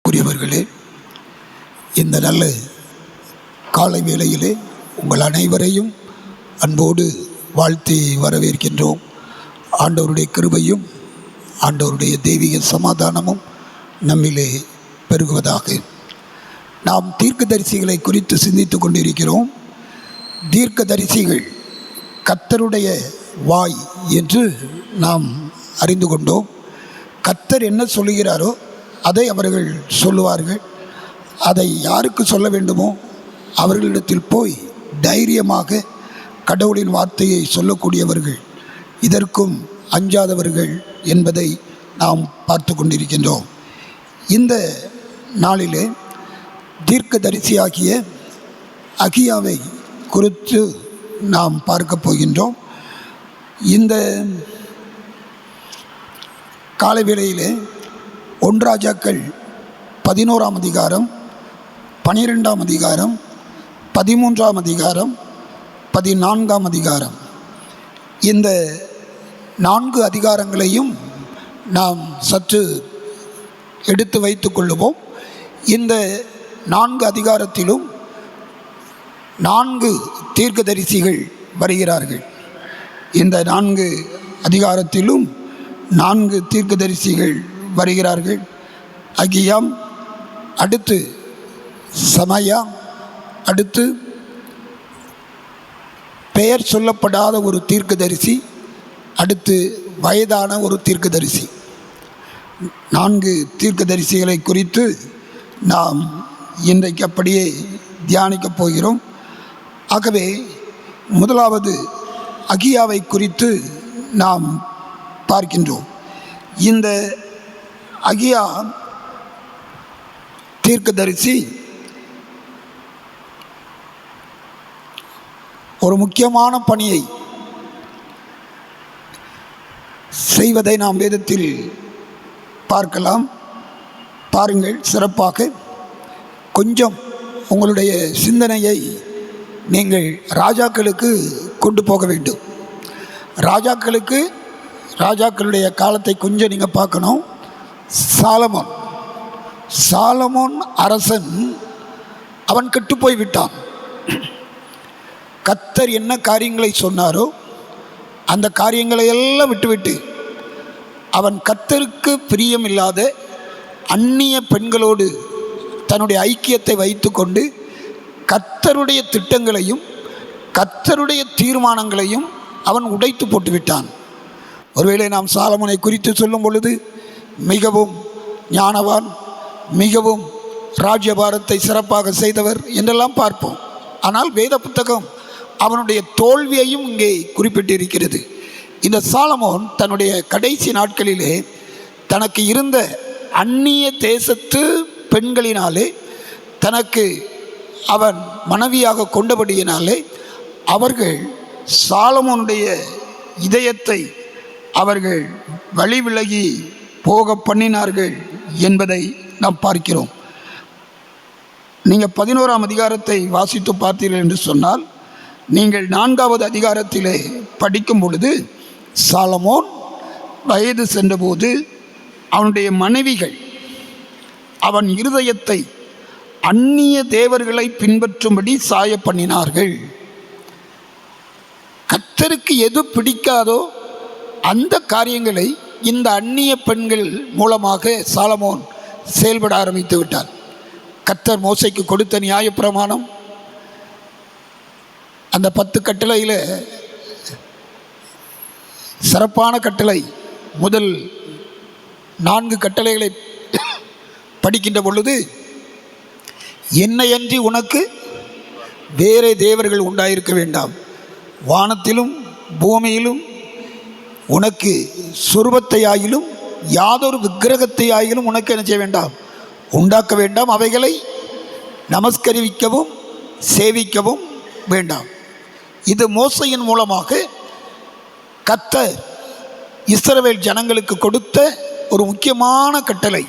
அன்பிற்குரியவர்களே, இந்த நல்ல காலை வேளையிலே உங்கள் அனைவரையும் அன்போடு வாழ்த்தி வரவேற்கின்றோம். ஆண்டவருடைய கிருபையும் ஆண்டவருடைய தெய்வீக சமாதானமும் நம்மிலே பெருகுவதாக. நாம் தீர்க்கதரிசிகளை குறித்து சிந்தித்து கொண்டிருக்கிறோம். தீர்க்கதரிசிகள் கர்த்தருடைய வாய் என்று நாம் அறிந்து கொண்டோம். கர்த்தர் என்ன சொல்லுகிறாரோ அதை அவர்கள் சொல்லுவார்கள். அதை யாருக்கு சொல்ல வேண்டுமோ அவர்களிடத்தில் போய் தைரியமாக கடவுளின் வார்த்தையை சொல்லக்கூடியவர்கள், இதற்கும் அஞ்சாதவர்கள் என்பதை நாம் பார்த்து கொண்டிருக்கின்றோம். இந்த நாளிலே தீர்க்கதரிசியாகிய அகியாவை குறித்து நாம் பார்க்க போகின்றோம். இந்த காலை வேளையிலே 1 ராஜாக்கள் 11ஆம் அதிகாரம், 12ஆம் அதிகாரம், 13ஆம் அதிகாரம், 14ஆம் அதிகாரம், இந்த 4 அதிகாரங்களையும் நாம் சற்று எடுத்து வைத்து கொள்ளுவோம். இந்த 4 அதிகாரத்திலும் 4 தீர்க்கதரிசிகள் வருகிறார்கள். இந்த 4 அதிகாரத்திலும் 4 தீர்க்கதரிசிகள் வருகிறார்கள். அகியாம், அடுத்து சமயா, அடுத்து பெயர் சொல்லப்படாத ஒரு தீர்க்கதரிசி, அடுத்து வயதான ஒரு தீர்க்கதரிசி. 4 தீர்க்கதரிசிகளை குறித்து நாம் இன்றைக்கு அப்படியே தியானிக்கப் போகிறோம். ஆகவே முதலாவது அகியாவை குறித்து நாம் பார்க்கின்றோம். இந்த அகியா தீர்க்கதரிசி ஒரு முக்கியமான பணியை செய்வதை நாம் வேதத்தில் பார்க்கலாம். பாருங்கள், சிறப்பாக கொஞ்சம் உங்களுடைய சிந்தனையை நீங்கள் ராஜாக்களுக்கு கொண்டு போக வேண்டும். ராஜாக்களுடைய காலத்தை கொஞ்சம் நீங்கள் பார்க்கணும். சாலமோன் அரசன், அவன் கெட்டுப்போய் விட்டான். கர்த்தர் என்ன காரியங்களை சொன்னாரோ அந்த காரியங்களை எல்லாம் விட்டுவிட்டு அவன் கர்த்தருக்கு பிரியமில்லாத அந்நிய பெண்களோடு தன்னுடைய ஐக்கியத்தை வைத்து கொண்டு கர்த்தருடைய திட்டங்களையும் கர்த்தருடைய தீர்மானங்களையும் அவன் உடைத்து போட்டுவிட்டான். ஒருவேளை நாம் சாலமோனை குறித்து சொல்லும் பொழுது மிகவும் ஞானவான், மிகவும் ராஜ்யபாரத்தை சிறப்பாக செய்தவர் என்றெல்லாம் பார்ப்போம். ஆனால் வேத புத்தகம் அவனுடைய தோல்வியையும் இங்கே குறிப்பிட்டிருக்கிறது. இந்த சாலமோன் தன்னுடைய கடைசி நாட்களிலே தனக்கு இருந்த அந்நிய தேசத்து பெண்களினாலே தனக்கு அவன் மனைவியாக கொண்டபடியினாலே அவர்கள் சாலமோனுடைய இதயத்தை அவர்கள் வழி விலகி போக பண்ணினார்கள் என்பதை நாம் பார்க்கிறோம். நீங்கள் 11ஆம் அதிகாரத்தை வாசித்து பார்த்தீர்கள் என்று சொன்னால், நீங்கள் 4வது அதிகாரத்திலே படிக்கும் பொழுது சாலமோன் வயது சென்றபோது அவனுடைய மனைவிகள் அவன் இருதயத்தை அந்நிய தேவர்களை பின்பற்றும்படி சாய பண்ணினார்கள். கர்த்தருக்கு எது பிடிக்காதோ அந்த காரியங்களை இந்த அந்நிய பெண்கள் மூலமாக சாலமோன் செயல்பட ஆரம்பித்து விட்டார். கர்த்தர் மோசைக்கு கொடுத்த நியாயப்பிரமாணம், அந்த 10 கட்டளையில் சிறப்பான கட்டளை, முதல் 4 கட்டளைகளை படிக்கின்ற பொழுது, என்னையன்றி உனக்கு வேறே தேவர்கள் உண்டாயிருக்க வேண்டாம், வானத்திலும் பூமியிலும் உனக்கு சொரூபத்தை ஆகிலும் யாதொரு விக்கிரகத்தை ஆகிலும் உனக்கு என்ன செய்ய வேண்டாம், உண்டாக்க வேண்டாம், அவைகளை நமஸ்கரிக்கவும் சேவிக்கவும் வேண்டாம். இது மோசையின் மூலமாக கர்த்தர் இஸ்ரவேல் ஜனங்களுக்கு கொடுத்த ஒரு முக்கியமான கட்டளை,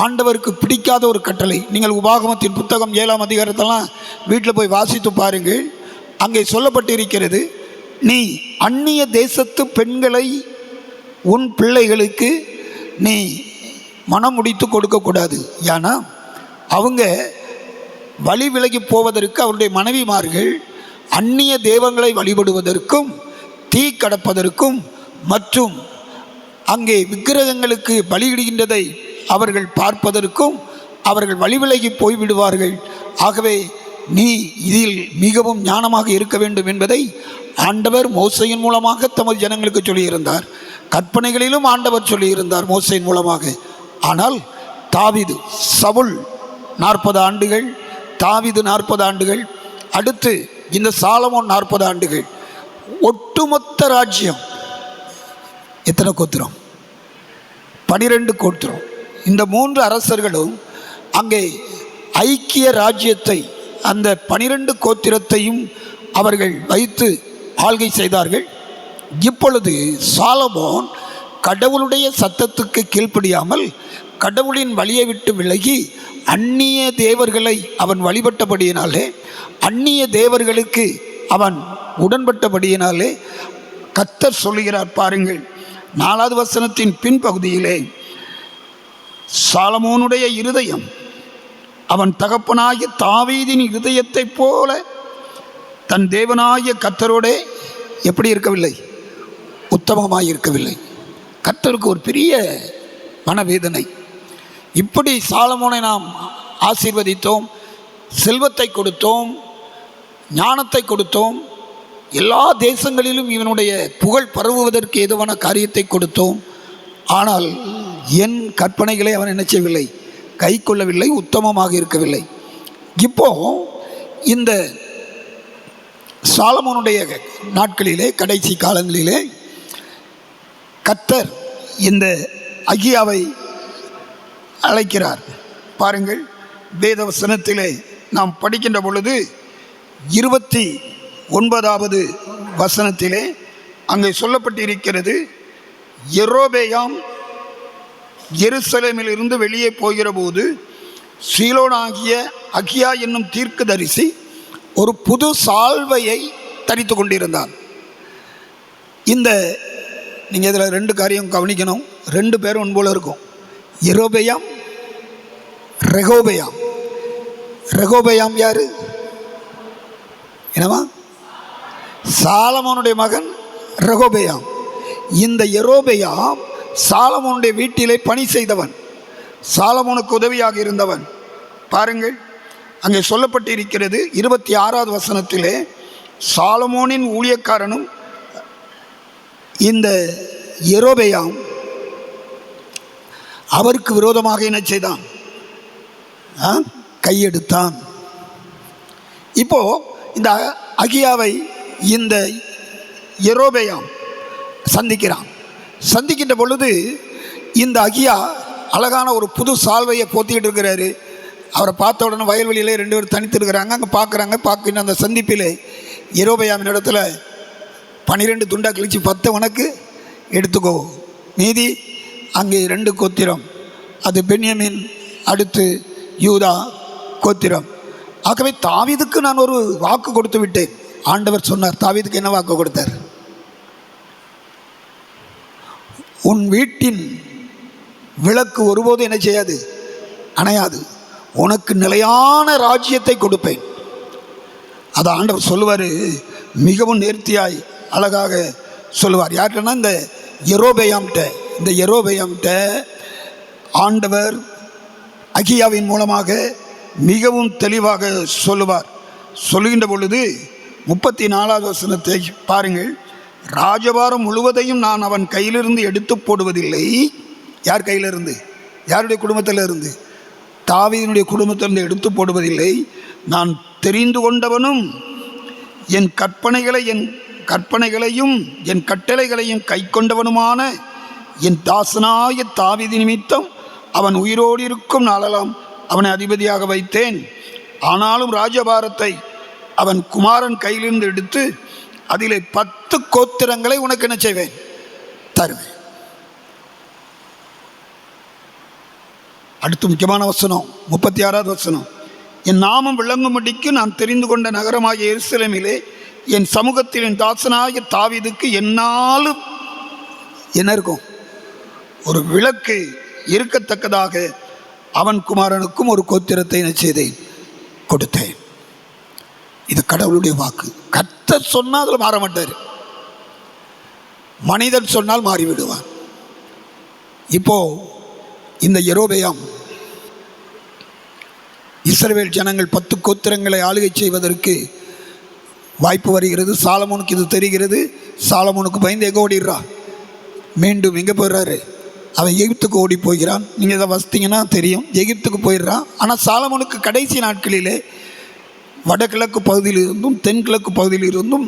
ஆண்டவருக்கு பிடிக்காத ஒரு கட்டளை. நீங்கள் உபாகமத்தின் புத்தகம் 7ஆம் அதிகாரத்தெல்லாம் வீட்டில் போய் வாசித்து பாருங்கள். அங்கே சொல்லப்பட்டிருக்கிறது, நீ அந்நிய தேசத்து பெண்களை உன் பிள்ளைகளுக்கு நீ மனம் முடித்து கொடுக்கக்கூடாது. ஏன்னா அவங்க வழி விலகி போவதற்கு அவருடைய மனைவிமார்கள் அந்நிய தெய்வங்களை வழிபடுவதற்கும் தீ கடப்பதற்கும் மற்றும் அங்கே விக்கிரகங்களுக்கு பலியிடுகின்றதை அவர்கள் பார்ப்பதற்கும் அவர்கள் வழிவிலகி போய்விடுவார்கள். ஆகவே நீ இதில் மிகவும் ஞானமாக இருக்க வேண்டும் என்பதை ஆண்டவர் மோசையின் மூலமாக தமது ஜனங்களுக்கு சொல்லியிருந்தார். கற்பனைகளிலும் ஆண்டவர் சொல்லியிருந்தார் மோசையின் மூலமாக. ஆனால் தாவீது, சவுல் 40 ஆண்டுகள், தாவீது 40 ஆண்டுகள், அடுத்து இந்த சாலமோன் 40 ஆண்டுகள், ஒட்டுமொத்த ராஜ்யம் எத்தனை கோத்திரம்? 12 கோத்திரம். இந்த 3 அரசர்களும் அங்கே ஐக்கிய ராஜ்யத்தை, அந்த 12 கோத்திரத்தையும் அவர்கள் வைத்து ஆள்கை செய்தார்கள். இப்பொழுது சாலமோன் கடவுளுடைய சத்தத்துக்கு கீழ்ப்படியாமல் கடவுளின் வழியை விட்டு விலகி அந்நிய தேவர்களை அவன் வழிபட்டபடியினாலே, அந்நிய தேவர்களுக்கு அவன் உடன்பட்டபடியினாலே கர்த்தர் சொல்லுகிறார் பாருங்கள், 4வது வசனத்தின் பின்பகுதியிலே, சாலமோனுடைய இருதயம் அவன் தகப்பனாகிய தாவீதின் இருதயத்தைப் போல தன் தேவனாகிய கர்த்தரோடே எப்படி இருக்கவில்லை? உத்தமமாய் இருக்கவில்லை. கர்த்தருக்கு ஒரு பெரிய மனவேதனை. இப்படி சாலமோனை நாம் ஆசீர்வதித்தோம், செல்வத்தை கொடுத்தோம், ஞானத்தை கொடுத்தோம், எல்லா தேசங்களிலும் இவனுடைய புகழ் பரவுவதற்கு ஏதுவான காரியத்தை கொடுத்தோம். ஆனால் என் கற்பனைகளை அவன் என்ன செய்யவில்லை? கை கொள்ளவில்லை, உத்தமமாக இருக்கவில்லை. இப்போ இந்த சாலமோனுடைய நாட்களிலே, கடைசி காலங்களிலே கர்த்தர் இந்த அகியாவை அழைக்கிறார். பாருங்கள், வேதவசனத்திலே நாம் படிக்கின்ற பொழுது 29வது வசனத்திலே அங்கே சொல்லப்பட்டிருக்கிறது, யெரொபெயாம் எருசலேமிலிருந்து வெளியே போகிற போது சீலோனாகிய அகியா என்னும் தீர்க்கதரிசி ஒரு புது சால்வையை தரித்து கொண்டிருந்தான். இந்த நீங்கள் இதில் 2 காரியம் கவனிக்கணும். 2 பேரும் ஒன்போல இருக்கும். யெரொபெயாம், ரெகோபெயாம். ரெகோபெயாம் யாரு? என்னவா? சாலமோனுடைய மகன் ரெகோபெயாம். இந்த யெரொபெயாம் சாலமோனுடைய வீட்டிலே பணி செய்தவன், சாலமோனுக்கு உதவியாக இருந்தவன். பாருங்கள், அங்கே சொல்லப்பட்டிருக்கிறது 26வது வசனத்திலே, சாலமோனின் ஊழியக்காரனும் இந்த யெரொபெயாம் அவருக்கு விரோதமாக என்ன செய்தான்? கையெடுத்தான். இப்போ இந்த அகியாவை இந்த யெரொபெயாம் சந்திக்கிறான். சந்திக்கின்ற பொழுது இந்த அகியா அழகான ஒரு புது சால்வையை போத்திக்கிட்டு இருக்கிறாரு. அவரை பார்த்த உடனே வயல்வெளியிலே 2 பேர் தனித்து இருக்கிறாங்க. அங்கே பார்க்குற அந்த சந்திப்பிலே யெரொபெயாமின் இடத்துல 12 துண்டா கிழிச்சு 10 உனக்கு எடுத்துக்கோ, மீதி அங்கே 2 கோத்திரம், அது பென்யமீன், அடுத்து யூதா கோத்திரம். ஆகவே தாவீதுக்கு நான் ஒரு வாக்கு கொடுத்து விட்டேன். ஆண்டவர் சொன்னார், தாவீதுக்கு என்ன வாக்கு கொடுத்தார்? உன் வீட்டின் விளக்கு ஒருபோதும் என்ன செய்யாது? அணையாது. உனக்கு நிலையான ராஜ்யத்தை கொடுப்பேன். அதை ஆண்டவர் சொல்லுவார், மிகவும் நேர்த்தியாய் அழகாக சொல்லுவார். யார்கிட்டனா இந்த யெரொபெயாம்கிட்ட. இந்த யெரொபெயாம்கிட்ட ஆண்டவர் அகியாவின் மூலமாக மிகவும் தெளிவாக சொல்லுவார். சொல்லுகின்ற பொழுது 34வது வசனத்தை பாருங்கள், ராஜபாரம் முழுவதையும் நான் அவன் கையிலிருந்து எடுத்து போடுவதில்லை. யார் கையிலிருந்து? யாருடைய குடும்பத்தில் இருந்து? தாவீதினுடைய குடும்பத்திலிருந்து எடுத்து போடுவதில்லை. நான் தெரிந்து கொண்டவனும் என் கற்பனைகளையும் என் கட்டளைகளையும் கை கொண்டவனுமான என் தாசனாய தாவீது நிமித்தம் அவன் உயிரோடு இருக்கும் நாளெல்லாம் அவனை அதிபதியாக வைத்தேன். ஆனாலும் ராஜபாரத்தை அவன் குமாரன் கையிலிருந்து எடுத்து அதிலே 10 கோத்திரங்களை உனக்கு என்ன செய்வேன்? தருவேன். அடுத்து முக்கியமான வசனம் 36வது வசனம், என் நாமம் விளங்கும்படிக்கு நான் தெரிந்து கொண்ட நகரமாகிய எருசலேமிலே என் சமூகத்தில் என் தாசனாகிய தாவீதுக்கு என்னாலும் என்ன இருக்கும்? ஒரு விளக்கு இருக்கத்தக்கதாக அவன் குமாரனுக்கும் ஒரு கோத்திரத்தை என்ன செய்தேன், கொடுத்தேன். இது கடவுளுடைய வாக்கு. கர்த்தர் சொன்னால் அதில் மாற மாட்டார், மனிதன் சொன்னால் மாறிவிடுவான். இப்போ இந்த யெரொபெயாம் இஸ்ரவேல் ஜனங்கள் 10 கோத்திரங்களை ஆளுகை செய்வதற்கு வாய்ப்பு வருகிறது. சாலமோனுக்கு இது தெரிகிறது. சாலமோனுக்கு பயந்து எங்கே ஓடிடுறான், மீண்டும் எங்கே போயிடுறாரு, அவன் எகிப்துக்கு ஓடி போகிறான். நீங்கள் இதை வசித்தீங்கன்னா தெரியும், எகிப்துக்கு போயிடுறான். ஆனால் சாலமோனுக்கு கடைசி நாட்களிலே வடகிழக்கு பகுதியிலிருந்தும் தென்கிழக்கு பகுதியிலிருந்தும்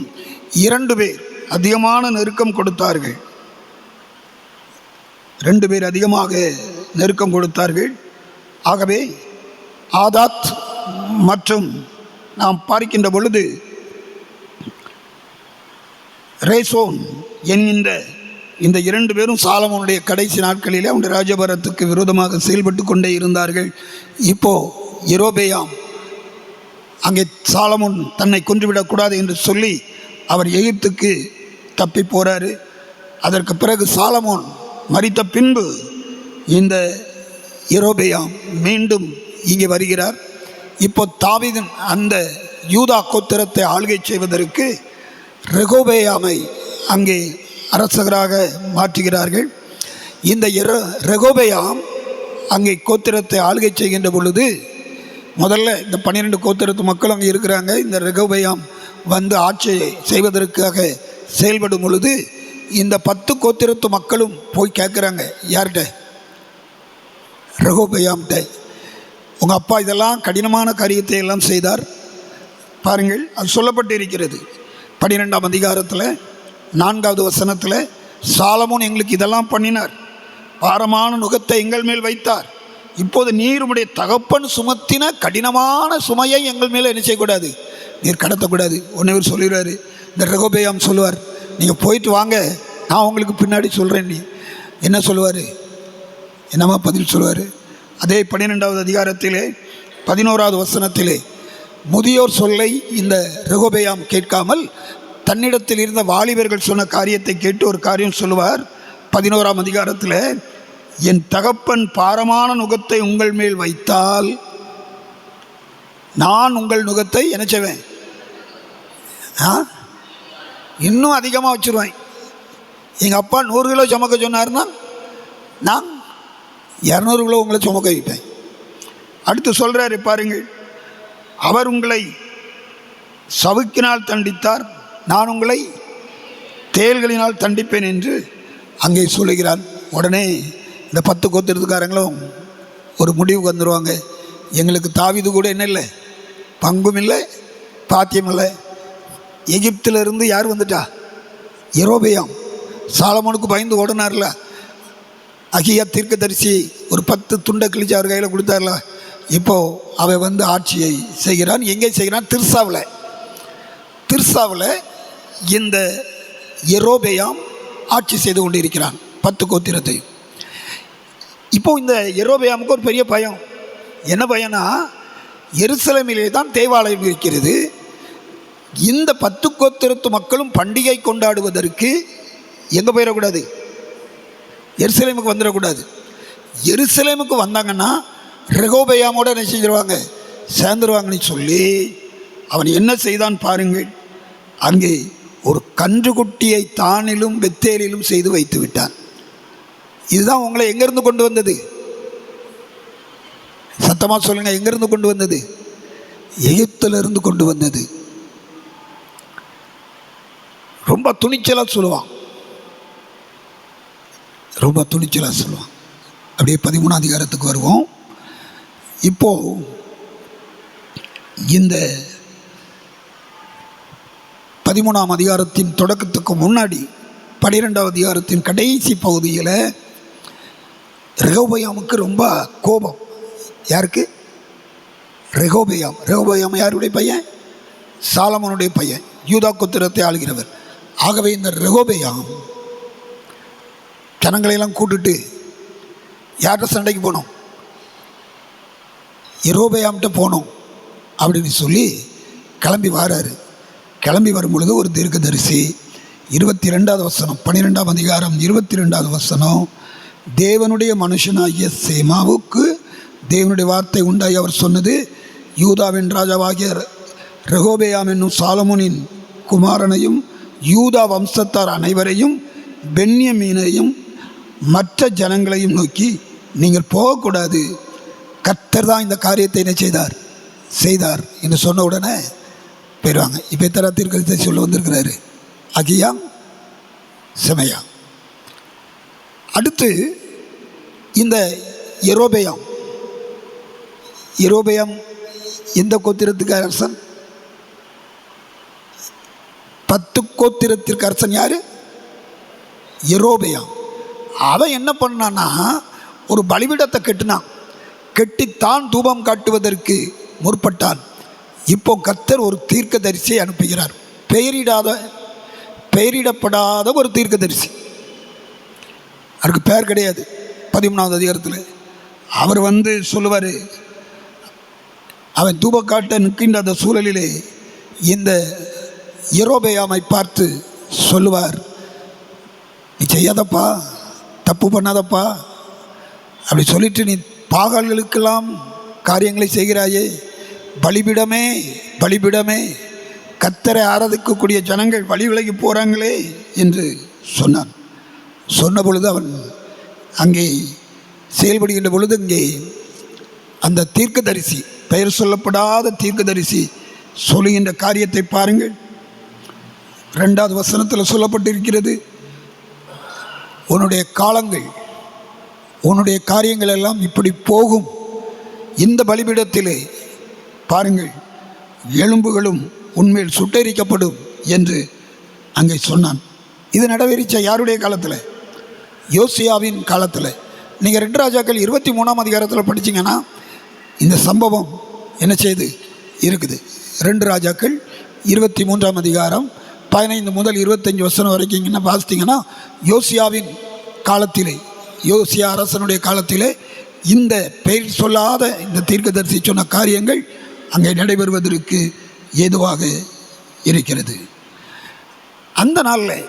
2 பேர் அதிகமான நெருக்கம் கொடுத்தார்கள். 2 பேர் அதிகமாக நெருக்கம் கொடுத்தார்கள். ஆகவே ஆதாத் மற்றும் நாம் பார்க்கின்ற பொழுது ரேசோன் என்கின்ற இந்த 2 பேரும் சாலமோனுடைய கடைசி நாட்களிலே அவனுடைய ராஜபாரத்துக்கு விரோதமாக செயல்பட்டு கொண்டே இருந்தார்கள். இப்போது யெரொபெயாம் அங்கே சாலமோன் தன்னை கொன்றுவிடக்கூடாது என்று சொல்லி அவர் எகிப்துக்கு தப்பி போகிறாரு. அதற்கு பிறகு சாலமோன் மரித்த பின்பு இந்த யெரொபெயாம் மீண்டும் இங்கே வருகிறார். இப்போ தாவீதின் அந்த யூதா கோத்திரத்தை ஆளுகை செய்வதற்கு ரெகோபெயாமை அங்கே அரசராக மாற்றுகிறார்கள். இந்த ரெகோபெயாம் அங்கே கோத்திரத்தை ஆளுகை செய்கின்ற பொழுது முதல்ல இந்த 12 கோத்திரத்து மக்கள் அங்கே இருக்கிறாங்க. இந்த ரெகோபெயாம் வந்து ஆட்சியை செய்வதற்காக செயல்படும் பொழுது இந்த 10 கோத்திரத்து மக்களும் போய் கேட்குறாங்க, யார்கிட்ட, ரெகோபெயாம்கிட்ட, உங்கள் அப்பா இதெல்லாம் கடினமான காரியத்தை எல்லாம் செய்தார் பாருங்கள். அது சொல்லப்பட்டு இருக்கிறது 12ஆம் அதிகாரத்தில் 4வது வசனத்தில், சாலமோன் எங்களுக்கு இதெல்லாம் பண்ணினார், பாரமான நுகத்தை எங்கள் மேல் வைத்தார், இப்போது நீர் உடைய தகப்பன் சுமத்தின கடினமான சுமையை எங்கள் மேலே என்ன செய்யக்கூடாது, நீர் கடத்தக்கூடாது. ஒன்று சொல்லிடுவார், இந்த ரெகோபெயாம் சொல்லுவார், நீங்கள் போயிட்டு வாங்க, நான் உங்களுக்கு பின்னாடி சொல்கிறேன். நீ என்ன சொல்லுவார், என்னமா பதில் சொல்லுவார். அதே 12வது அதிகாரத்திலே 11வது வசனத்திலே முதியோர் சொல்லை இந்த ரெகோபெயாம் கேட்காமல் தன்னிடத்தில் இருந்த வாலிபர்கள் சொன்ன காரியத்தை கேட்டு ஒரு காரியம் சொல்லுவார். 11ஆம் அதிகாரத்தில், என் தகப்பன் பாரமான நுகத்தை உங்கள் மேல் வைத்தால் நான் உங்கள் நுகத்தை என்ன செய்வேன், இன்னும் அதிகமாக வச்சுருவேன். எங்கள் அப்பா 100 கிலோ சுமக்க சொன்னார்னா நான் 200 கிலோ உங்களை சுமக்க வைப்பேன். அடுத்து சொல்கிறாரு பாருங்கள், அவர் உங்களை சவுக்கினால் தண்டித்தார், நான் உங்களை தேள்களினால் தண்டிப்பேன் என்று அங்கே சொல்லுகிறான். உடனே இந்த 10 கோத்திரத்துக்காரங்களும் ஒரு முடிவுக்கு வந்துடுவாங்க, எங்களுக்கு தாவீது கூட என்ன இல்லை, பங்கும் இல்லை, பாத்தியம் இல்லை. எகிப்திலிருந்து யார் வந்துட்டா, யெரொபெயாம். சாலமோனுக்கு பயந்து ஓடினார்ல, அகியா தீர்க்கதரிசி ஒரு 10 துண்டை கிழிச்சு அவர் கையில் கொடுத்தார்ல, இப்போது அவன் வந்து ஆட்சியை செய்கிறான். எங்கே செய்கிறான், திர்சாவில் இந்த யெரொபெயாம் ஆட்சி செய்து கொண்டு இருக்கிறான் 10 கோத்திரத்தையும். இப்போது இந்த யெரொபெயாமுக்கு ஒரு பெரிய பயம். என்ன பயம்னா, எருசலேமிலே தான் தேவாலயம் இருக்கிறது. இந்த 10 கோத்திரத்து மக்களும் பண்டிகை கொண்டாடுவதற்கு எங்கே போயிடக்கூடாது, எருசலேமுக்கு வந்துடக்கூடாது. எருசலேமுக்கு வந்தாங்கன்னா ரெகோபெயாமோட என்ன செஞ்சிருவாங்க, சேர்ந்துருவாங்கன்னு சொல்லி அவன் என்ன செய்தான் பாருங்கள். அங்கே ஒரு கன்றுக்குட்டியை தானிலும் பெத்தேலிலும் செய்து வைத்து விட்டான். இதுதான் உங்களை எங்கேருந்து கொண்டு வந்தது, சத்தமாக சொல்லுங்கள், எங்கேருந்து கொண்டு வந்தது, எகிப்திலிருந்து கொண்டு வந்தது. ரொம்ப துணிச்சலாக சொல்லுவான், ரொம்ப துணிச்சலாக சொல்லுவான். அப்படியே 13ஆம் அதிகாரத்துக்கு வருவோம். இப்போது இந்த 13ஆம் அதிகாரத்தின் தொடக்கத்துக்கு முன்னாடி 12வது அதிகாரத்தின் கடைசி பகுதியில் ரெகோபெயாமுக்கு ரொம்ப கோபம். யாருக்கு, ரெகோபெயாம் யாருடைய பையன், சாலமோனுடைய பையன், யூதா கோத்திரத்தை ஆளுகிறவர். ஆகவே இந்த ரெகோபெயாம் ஜனங்களையெல்லாம் கூட்டுட்டு யார்கிட்ட சண்டைக்கு போனோம், யெரொபெயாம்கிட்ட போனோம் அப்படின்னு சொல்லி கிளம்பி வராரு. கிளம்பி வரும் பொழுது ஒரு தீர்க்கதரிசி 22வது வசனம், 12ஆம் அதிகாரம் 22வது வசனம், தேவனுடைய மனுஷனாகிய சேமாவுக்கு தேவனுடைய வார்த்தை உண்டாகி அவர் சொன்னது, யூதாவின் ராஜாவாகிய ரெகோபெயாம் என்னும் சாலமோனின் குமாரனையும் யூதா வம்சத்தார் அனைவரையும் பென்யமீனையும் மற்ற ஜனங்களையும் நோக்கி, நீங்கள் போகக்கூடாது, கர்த்தர் தான் இந்த காரியத்தை என்ன செய்தார் என்று சொன்ன உடனே போயிடுவாங்க. இப்போ எத்தனை தீர்க்கதரிசி சொல்ல வந்திருக்கிறாரு? அகியா, செமையா. அடுத்து இந்த யெரொபெயாம் எந்த கோத்திரத்துக்கு அரசன்? 10 கோத்திரத்திற்கு அரசன் யாரு? யெரொபெயாம். அவன் என்ன பண்ணான்னா, ஒரு பலிபீடத்தை கெட்டித்தான் தூபம் காட்டுவதற்கு முற்பட்டான். இப்போ கர்த்தர் ஒரு தீர்க்கதரிசியை அனுப்புகிறார். பெயரிடப்படாத ஒரு தீர்க்கதரிசி. அதுக்கு பெயர் கிடையாது. 13வது அதிகாரத்தில் அவர் சொல்லுவார், அவன் தூபம் காட்ட நிற்கின்ற அந்த சூழலிலே இந்த யெரொபெயாமை பார்த்து சொல்லுவார், நீ செய்யாதப்பா, தப்பு பண்ணாதப்பா, அப்படி சொல்லிட்டு நீ பாகால்களுக்கெல்லாம் காரியங்களை செய்கிறாயே, பலிபீடமே கர்த்தரை ஆராதிக்கக்கூடிய ஜனங்கள் வழி விலகி போகிறாங்களே என்று சொன்னான். சொன்ன பொழுது அவன் அங்கே செயல்படுகின்ற பொழுது இங்கே அந்த தீர்க்கதரிசி, பெயர் சொல்லப்படாத தீர்க்கதரிசி சொல்லுகின்ற காரியத்தை பாருங்கள். 2வது வசனத்தில் சொல்லப்பட்டிருக்கிறது, உன்னுடைய காலங்கள், உன்னுடைய காரியங்கள் எல்லாம் இப்படி போகும். இந்த பலிபீடத்திலே பாருங்கள், எலும்புகளும் உண்மையில் சுட்டெரிக்கப்படும் என்று அங்கே சொன்னான். இது நடவேறிச்ச யாருடைய காலத்தில்? யோசியாவின் காலத்தில். நீங்கள் 2 ராஜாக்கள் 23ஆம் அதிகாரத்தில் படித்தீங்கன்னா இந்த சம்பவம் என்ன செய்து இருக்குது. 2 ராஜாக்கள் 23ஆம் அதிகாரம் 15 முதல் 25 வசனம் வரைக்கும் என்ன வாசித்தீங்கன்னா, யோசியாவின் காலத்திலே, யோசியா அரசனுடைய காலத்திலே இந்த பெயர் சொல்லாத இந்த தீர்க்கதரிசி சொன்ன காரியங்கள் அங்கே நடைபெறுவதற்கு ஏதுவாக இருக்கிறது. அந்த நாளில்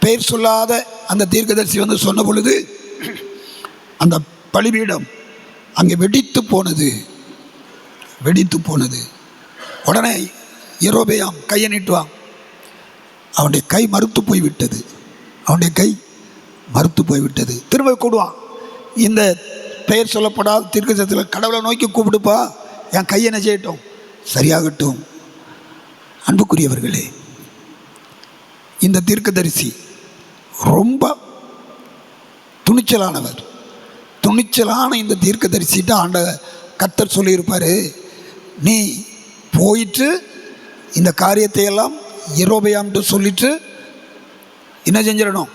பெயர் சொல்லாத அந்த தீர்க்கதரிசி சொன்ன பொழுது அந்த பலிபீடம் அங்கே வெடித்து போனது. உடனே யெரொபெயாம் கையை நீட்டுவான். அவனுடைய கை மறுத்து போய்விட்டது. திரும்ப கூடுவான். இந்த பெயர் சொல்லப்படாத தீர்க்கதரிசியில் கடவுளை நோக்கி கூப்பிடுப்பா, என் கையை என்ன செய்யட்டும், சரியாகட்டும். அன்புக்குரியவர்களே, இந்த தீர்க்கதரிசி ரொம்ப துணிச்சலான இந்த தீர்க்கதரிசிட்ட கர்த்தர் சொல்லியிருப்பார், நீ போயிட்டு இந்த காரியத்தை எல்லாம் யெரொபெயாம்ட்டு சொல்லிட்டு என்ன செஞ்சிடணும்,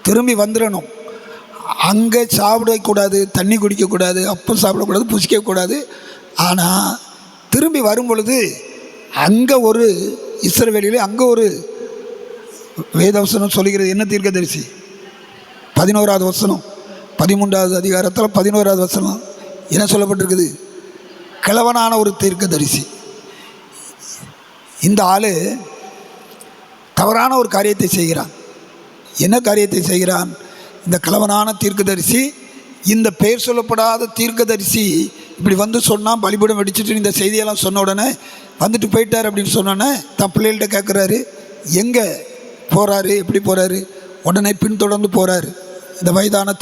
திரும்பி வந்துடணும். அங்கே சாப்பிடக்கூடாது, தண்ணி குடிக்கக்கூடாது, அப்பம் சாப்பிடக்கூடாது, புசிக்கக்கூடாது. ஆனால் திரும்பி வரும் பொழுது அங்கே ஒரு இஸ்ரவேலிலே அங்கே ஒரு வேதவசனம் சொல்லுகிறது. என்ன தீர்க்கதரிசி? 11வது வசனம், 13வது அதிகாரத்தில் 11வது வசனம் என்ன சொல்லப்பட்டிருக்குது? கிழவனான ஒரு தீர்க்கதரிசி. இந்த ஆள் தவறான ஒரு காரியத்தை செய்கிறான். என்ன காரியத்தை செய்கிறான்? இந்த கிழவனான தீர்க்கதரிசி, இந்த பெயர் சொல்லப்படாத தீர்க்கதரிசி இப்படி சொன்னால், பலிபீடம் வெடிச்சிட்டு இந்த செய்தியெல்லாம் சொன்ன உடனே வந்துட்டு போயிட்டார் அப்படின்னு சொன்னோன்னே தன் பிள்ளைகள்கிட்ட கேட்குறாரு, எங்கே போகிறாரு, எப்படி போகிறாரு? உடனே பின்தொடர்ந்து போகிறாரு இந்த வயதான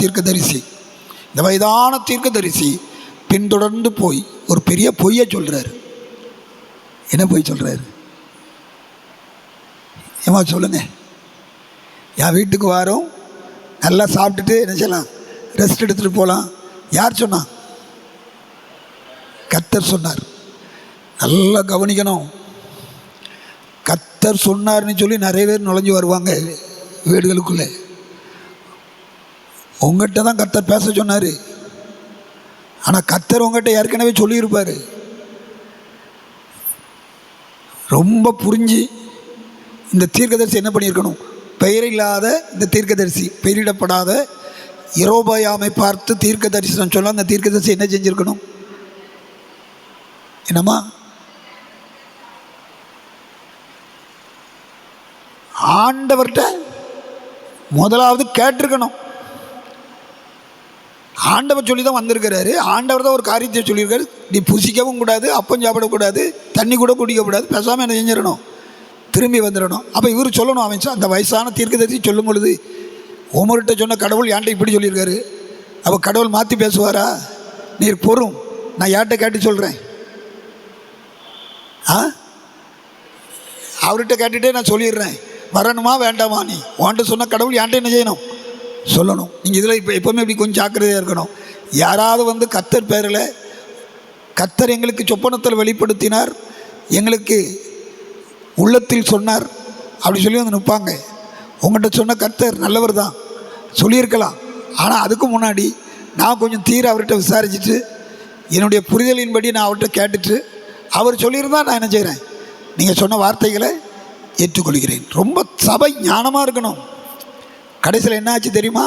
தீர்க்கதரிசி பின்தொடர்ந்து போய் ஒரு பெரிய பொய்யை சொல்கிறாரு. என்ன பொய் சொல்கிறாரு? ஏமா சொல்லுங்க. என் வீட்டுக்கு வரோம், நல்லா சாப்பிட்டுட்டு என்ன செய்யலாம், ரெஸ்ட் எடுத்துகிட்டு போகலாம். யார் சொன்னா? கர்த்தர் சொன்னார். நல்லா கவனிக்கணும். கர்த்தர் சொன்னார்னு சொல்லி நிறைய பேர் நுழைஞ்சு வருவாங்க வீடுகளுக்குள்ளே. உங்கள்கிட்ட தான் கர்த்தர் பேச சொன்னார். ஆனால் கர்த்தர் உங்கள்கிட்ட ஏற்கனவே சொல்லியிருப்பார். ரொம்ப புரிஞ்சு இந்த தீர்க்கதரிசி என்ன பண்ணியிருக்கணும்? பெயர் இல்லாத இந்த தீர்க்கதரிசி, பெயரிடப்படாத யெரொபெயாமை பார்த்து தீர்க்கதரிசனம் சொல்ல அந்த தீர்க்கதரிசி என்ன செஞ்சுருக்கணும்? என்னம்மா? ஆண்டவர்கிட்ட முதலாவது கேட்டிருக்கணும். ஆண்டவர் சொல்லி தான் வந்திருக்கிறாரு. ஆண்டவர் தான் ஒரு காரியத்தை சொல்லியிருக்காரு, நீ புசிக்கவும் கூடாது, அப்பம் சாப்பிடக்கூடாது, தண்ணி கூட குடிக்கக்கூடாது, பேசாமல் என்ன செஞ்சிடணும், திரும்பி வந்துடணும். அப்போ இவர் சொல்லணும், அவன் அந்த வயசான தீர்க்கதரிசி சொல்லும் பொழுது உமர்கிட்ட சொன்ன கடவுள் என்கிட்ட இப்படி சொல்லியிருக்காரு. அப்போ கடவுள் மாற்றி பேசுவாரா? நீர் பொறும், நான் யார்கிட்ட கேட்டு சொல்கிறேன். அவர்கிட்ட கேட்டுகிட்டே நான் சொல்லிடுறேன், வரணுமா வேண்டாமா. நீ உன்கிட்ட சொன்ன கடவுள் என்கிட்ட என்ன செய்யணும், சொல்லணும். நீங்கள் இதில் இப்போ எப்போவுமே இப்படி கொஞ்சம் ஜாக்கிரதையாக இருக்கணும். யாராவது வந்து கர்த்தர் பேரில், கர்த்தர் எங்களுக்கு சொப்பனத்தில் வெளிப்படுத்தினார், எங்களுக்கு உள்ளத்தில் சொன்னார் அப்படி சொல்லி வந்து நிற்பாங்க. உங்கள்கிட்ட சொன்ன கர்த்தர் நல்லவர் தான் சொல்லியிருக்கலாம். ஆனால் அதுக்கு முன்னாடி நான் கொஞ்சம் தீர அவர்கிட்ட விசாரிச்சுட்டு என்னுடைய புரிதலின்படி நான் அவர்கிட்ட கேட்டுட்டு அவர் சொல்லியிருந்தால் நான் என்ன செய்கிறேன், நீங்கள் சொன்ன வார்த்தைகளை ஏற்றுக்கொள்கிறேன். ரொம்ப சபை ஞானமாக இருக்கணும். கடைசியில் என்ன ஆச்சு தெரியுமா?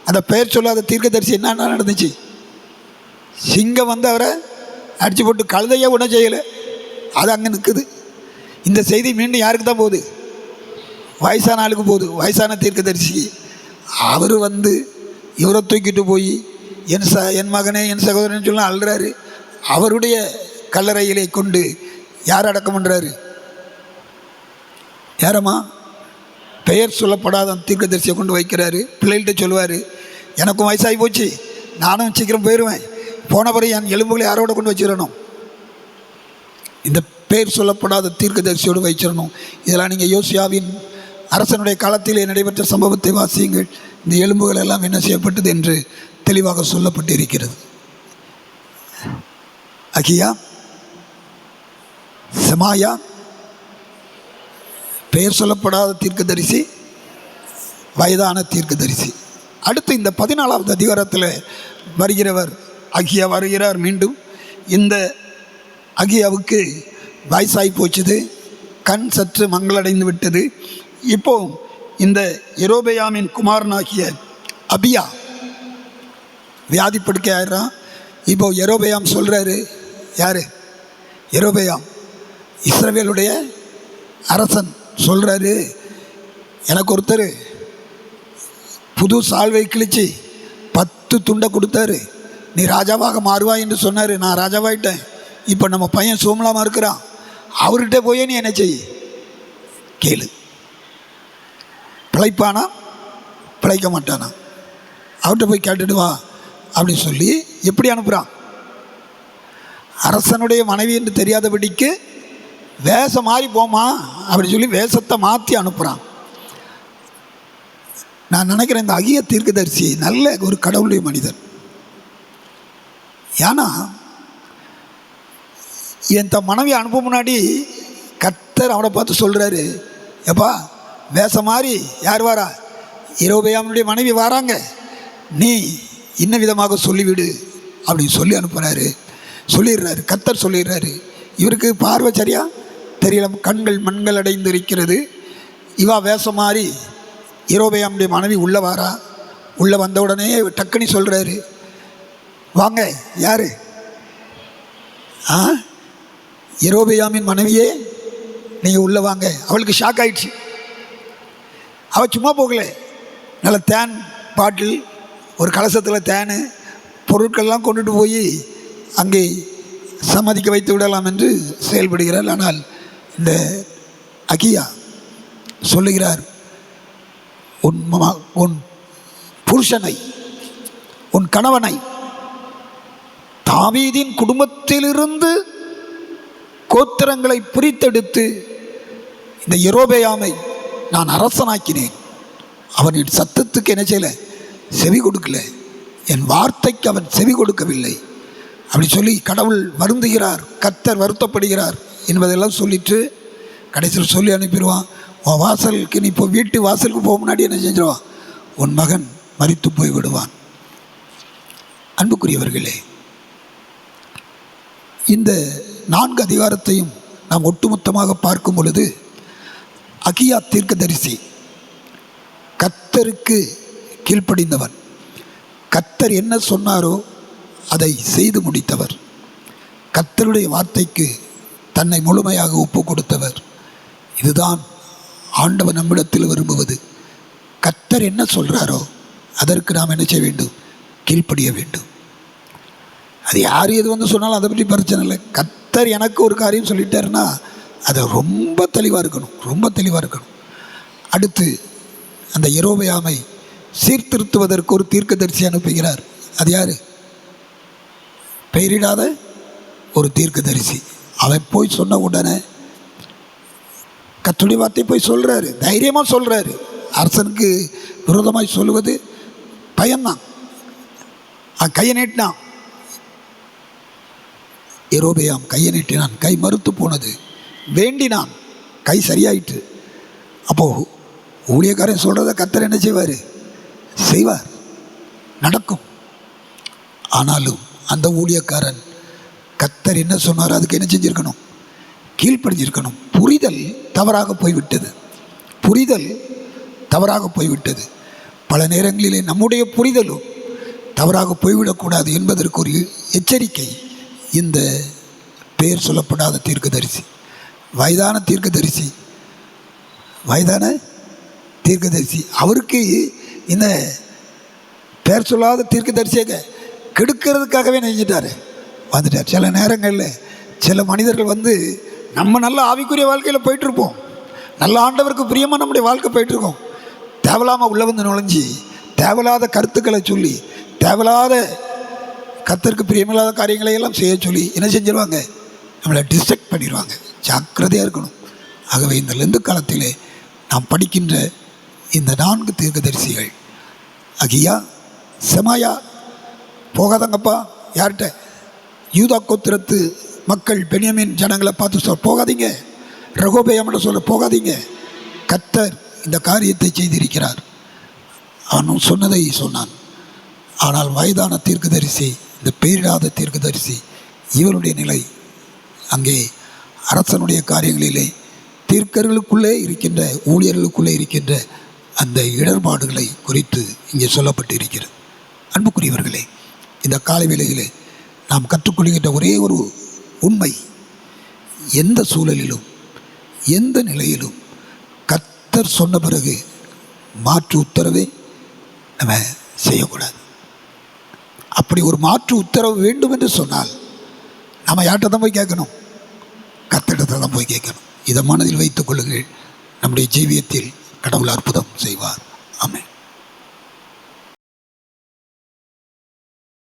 அந்த பெயர் சொல்லாத தீர்க்கதரிசி என்ன நடந்துச்சு? சிங்கம் வந்து அவரை அடித்து போட்டு கழுதையை உணவு செய்யலை, அது அங்கே நிற்குது. இந்த செய்தி மீண்டும் யாருக்கு தான் போகுது? வயசான ஆளுக்கு போகுது, வயசான தீர்க்கதரிசி. அவர் வந்து இவரை தூக்கிட்டு போய் என் மகனே என் சகோதரன் சொல்லி அழுறாரு. அவருடைய கல்லறையிலே கொண்டு யார் அடக்கம் பண்ணுறாரு? யாரம்மா? பெயர் சொல்லப்படாத தீர்க்கதரிசியை கொண்டு வைக்கிறாரு. பிள்ளைகள்கிட்ட சொல்லுவார், எனக்கும் வயசாகி போச்சு, நானும் சீக்கிரம் போயிடுவேன், போன பிறகு என் எலும்புகளை யாரோட கொண்டு வச்சிடணும், இந்த பெயர் சொல்லப்படாத தீர்க்கதரிசியோடு வச்சிடணும். இதெல்லாம் நீங்கள் யோசியாவின் அரசனுடைய காலத்திலே நடைபெற்ற சம்பவத்தை வாசியுங்கள். இந்த எலும்புகள் எல்லாம் என்ன செய்யப்பட்டது என்று தெளிவாக சொல்லப்பட்டு இருக்கிறது. அகியா, செமாயா, பெயர் சொல்லப்படாத தீர்க்கதரிசி, வயதான தீர்க்கதரிசி. அடுத்து இந்த 14வது அதிகாரத்தில் வருகிறவர் அகியா வருகிறார். மீண்டும் இந்த அகியாவுக்கு வயசாகி போச்சுது, கண் சற்று மங்களடைந்து விட்டது. இப்போ இந்த யெரொபெயாமின் குமாரனாகிய அபியா வியாதிப்படுக்கை ஆயிடுறான். இப்போ யெரொபெயாம் சொல்கிறாரு, யார்? யெரொபெயாம் இஸ்ரவேலுடைய அரசன் சொல்கிறாரு, எனக்கு ஒருத்தர் புது சால்வை கிழிச்சு 10 துண்டை கொடுத்தாரு, நீ ராஜாவாக மாறுவாய் என்று சொன்னார். நான் ராஜாவாயிட்டேன். இப்போ நம்ம பையன் சோமலாமல் இருக்கிறான், அவர்கிட்ட போய் நீ என்ன செய், கேளு, பிழைப்பானா பிழைக்க மாட்டானா, அவர்கிட்ட போய் கேட்டுட்டு வா அப்படின்னு சொல்லி எப்படி அனுப்புகிறான்? அரசனுடைய மனைவி என்று தெரியாதபடிக்கு வேஷம் மாறி போமா அப்படின்னு சொல்லி வேஷத்தை மாற்றி அனுப்புகிறான். நான் நினைக்கிறேன் இந்த அகிய தீர்க்கதரிசி நல்ல ஒரு கடவுளுடைய மனிதன். ஏன்னா என் மனைவி அனுப்ப முன்னாடி கர்த்தர் அவனை பார்த்து சொல்கிறாரு, எப்பா வேஷம் மாறி யார் வாரா? யெரொபெயாமுடைய மனைவி வராங்க, நீ இன்ன விதமாக சொல்லிவிடு அப்படின்னு சொல்லி அனுப்புகிறாரு. சொல்லிடுறாரு, கர்த்தர் சொல்லிடுறாரு. இவருக்கு பார்வை சரியா தெரியல, கண்கள் மண்கள் அடைந்து இருக்கிறது. இவா வேஷம் மாறி யெரொபெயாமுடைய மனைவி உள்ளே வாரா. உள்ளே வந்த உடனே டக்குனி சொல்கிறாரு, வாங்க, யார்? யெரொபெயாமின் மனைவியே நீங்கள் உள்ளே வாங்க. அவளுக்கு ஷாக் ஆயிடுச்சு. அவள் சும்மா போகல, நல்ல தேன் பாட்டில், ஒரு கலசத்தில் தேன் பொருட்கள்லாம் கொண்டுட்டு போய் அங்கே சம்மதிக்க வைத்து விடலாம் என்று செயல்படுகிறார். ஆனால் இந்த அகியா சொல்லுகிறார், உன் புருஷனை, உன் கணவனை தாவீதின் குடும்பத்திலிருந்து கோத்திரங்களை பிரித்தெடுத்து இந்த யெரொபெயாமை நான் அரசனாக்கினேன். அவன் என் சத்தத்துக்கு என்ன செய்யலை, செவி கொடுக்கல, என் வார்த்தைக்கு அவன் செவி கொடுக்கவில்லை அப்படி சொல்லி கடவுள் வருந்துகிறார், கர்த்தர் வருத்தப்படுகிறார் என்பதெல்லாம் சொல்லிட்டு கடைசியில் சொல்லி அனுப்பிடுவான், உன் வாசலுக்கு நீ இப்போ வீட்டு வாசலுக்கு போக முன்னாடி என்ன செஞ்சிருவான், உன் மகன் மரித்து போய் விடுவான். அன்புக்குரியவர்களே, இந்த 4 அதிகாரத்தையும் நாம் ஒட்டுமொத்தமாக பார்க்கும் பொழுது அகியா தீர்க்கதரிசி கர்த்தருக்கு கீழ்ப்படிந்தவன், கர்த்தர் என்ன சொன்னாரோ அதை செய்து முடித்தவர், கர்த்தருடைய வார்த்தைக்கு தன்னை முழுமையாக ஒப்பு கொடுத்தவர். இதுதான் ஆண்டவர் நம்மிடத்தில் விரும்புவது. கர்த்தர் என்ன சொல்கிறாரோ அதற்கு நாம் என்ன செய்ய வேண்டும், கீழ்ப்படிய வேண்டும். அது யார் எது வந்து சொன்னாலும் அதை பற்றி பிரச்சனை இல்லை. கர்த்தர் எனக்கு ஒரு காரியம் சொல்லிட்டாருன்னா அதை ரொம்ப தெளிவாக இருக்கணும், ரொம்ப தெளிவாக இருக்கணும். அடுத்து அந்த யெரொபெயாமை சீர்திருத்துவதற்கு ஒரு தீர்க்கதரிசி அனுப்புகிறார். அது யார்? பெயரிடாத ஒரு தீர்க்கதரிசி. அவன் போய் சொன்ன உடனே கர்த்தருடைய வார்த்தை போய் சொல்கிறாரு, தைரியமாக சொல்கிறாரு. அரசனுக்கு விரோதமாய் சொல்லுவது பயம்தான். கையை நீட்டினான். யெரொபெயாம் கையை நீட்டினான், கை மறுத்து போனது. வேண்டினான், கை சரியாயிற்று. அப்போது ஊழியக்காரன் சொல்கிறத கர்த்தர் என்ன செய்வார்? செய்வார், நடக்கும். ஆனாலும் அந்த ஊழியக்காரன் கர்த்தர் என்ன சொன்னார் அதுக்கு என்ன செஞ்சுருக்கணும்? கீழ்ப்படிஞ்சிருக்கணும். புரிதல் தவறாக போய்விட்டது, புரிதல் தவறாக போய்விட்டது. பல நேரங்களிலே நம்முடைய புரிதலும் தவறாக போய்விடக்கூடாது என்பதற்கு ஒரு எச்சரிக்கை இந்த பெயர் சொல்லப்படாத தீர்க்கதரிசி. வயதான தீர்க்கதரிசி, வயதான தீர்க்கதரிசி அவருக்கு இந்த பெயர் சொல்லாத தீர்க்கதரிசியை கெடுக்கிறதுக்காகவே நினைச்சிட்டார், வந்துட்டார். சில நேரங்களில் சில மனிதர்கள் வந்து நம்ம நல்ல ஆவிக்குரிய வாழ்க்கையில் போயிட்டுருப்போம், நல்ல ஆண்டவருக்கு பிரியமாக நம்முடைய வாழ்க்கை போயிட்டுருக்கோம். தேவையில்லாமல் உள்ளே வந்து நுழைஞ்சி தேவையில்லாத கருத்துக்களை சொல்லி தேவையில்லாத கர்த்தருக்கு பிரியமில்லாத காரியங்களை எல்லாம் செய்ய சொல்லி என்ன செஞ்சிருவாங்க? நம்மளை டிஸ்ட்ராக்ட் பண்ணிடுவாங்க. ஜாக்கிரதையாக இருக்கணும். ஆகவே இந்த லெந்து காலத்திலே நாம் படிக்கின்ற இந்த 4 தீர்க்கதரிசிகள் அகியா, செமாயா போகாதங்கப்பா. யார்கிட்ட? யூதா கோத்திரத்து மக்கள் பென்யமீன் ஜனங்களை பார்த்து சொல்ல போகாதீங்க, ரெகொபெயாம்கிட்ட சொல்ல போகாதீங்க, கர்த்தர் இந்த காரியத்தை செய்திருக்கிறார். அவனும் சொன்னதை சொன்னான். ஆனால் வயதான தீர்க்கதரிசி, இந்த பெயரிடாத தீர்க்கதரிசி, இவருடைய நிலை அங்கே அரசனுடைய காரியங்களிலே தீர்க்கர்களுக்குள்ளே இருக்கின்ற ஊழியர்களுக்குள்ளே இருக்கின்ற அந்த இடர்பாடுகளை குறித்து இங்கே சொல்லப்பட்டு இருக்கிறது. அன்புக்குரியவர்களே, இந்த காலை வேளையிலே நாம் கற்றுக்கொள்கின்ற ஒரே ஒரு உண்மை, எந்த சூழலிலும் எந்த நிலையிலும் கர்த்தர் சொன்ன பிறகு மாற்று உத்தரவை நம்ம செய்யக்கூடாது. அப்படி ஒரு மாற்று உத்தரவு வேண்டும் என்று சொன்னால் நம்ம யார்கிட்ட தான் போய் கேட்கணும்? கர்த்தரிடத்தை தான் போய் கேட்கணும். இதை மனதில் வைத்துக் கொள்ளுங்கள். நம்முடைய ஜீவியத்தில் கடவுள் அற்புதம் செய்வார்.